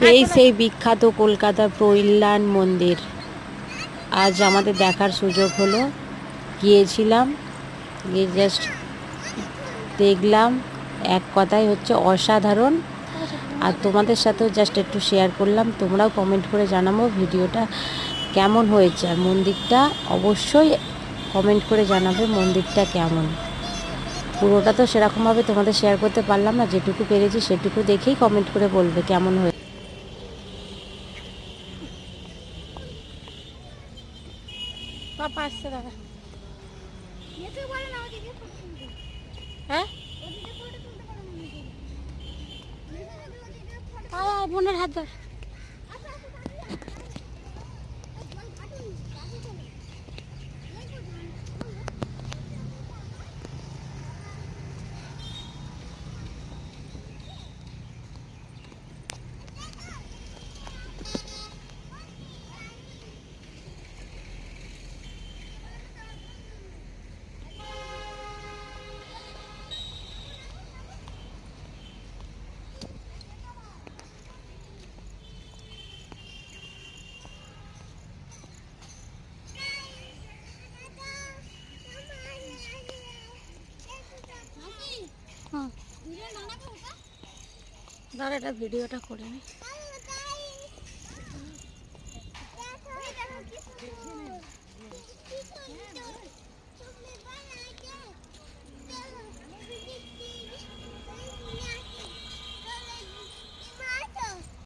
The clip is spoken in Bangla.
এই সেই বিখ্যাত কলকাতার প্রইল্যান মন্দির আজ আমাদের দেখার সুযোগ হলো। গিয়েছিলাম, গিয়ে জাস্ট দেখলাম, এক কথাই হচ্ছে অসাধারণ। আর তোমাদের সাথেও জাস্ট একটু শেয়ার করলাম, তোমরাও কমেন্ট করে জানাবো ভিডিওটা কেমন হয়েছে। আর মন্দিরটা অবশ্যই কমেন্ট করে জানাবে মন্দিরটা কেমন। পুরোটা তো সেরকমভাবে তোমাদের শেয়ার করতে পারলাম না, যেটুকু পেরেছি সেটুকু দেখেই কমেন্ট করে বলবে কেমন হয়েছে। পাপা আসছে দাদা। হ্যাঁ বোনের হাত ধর। দাঁড়া, এটা ভিডিওটা করে নি।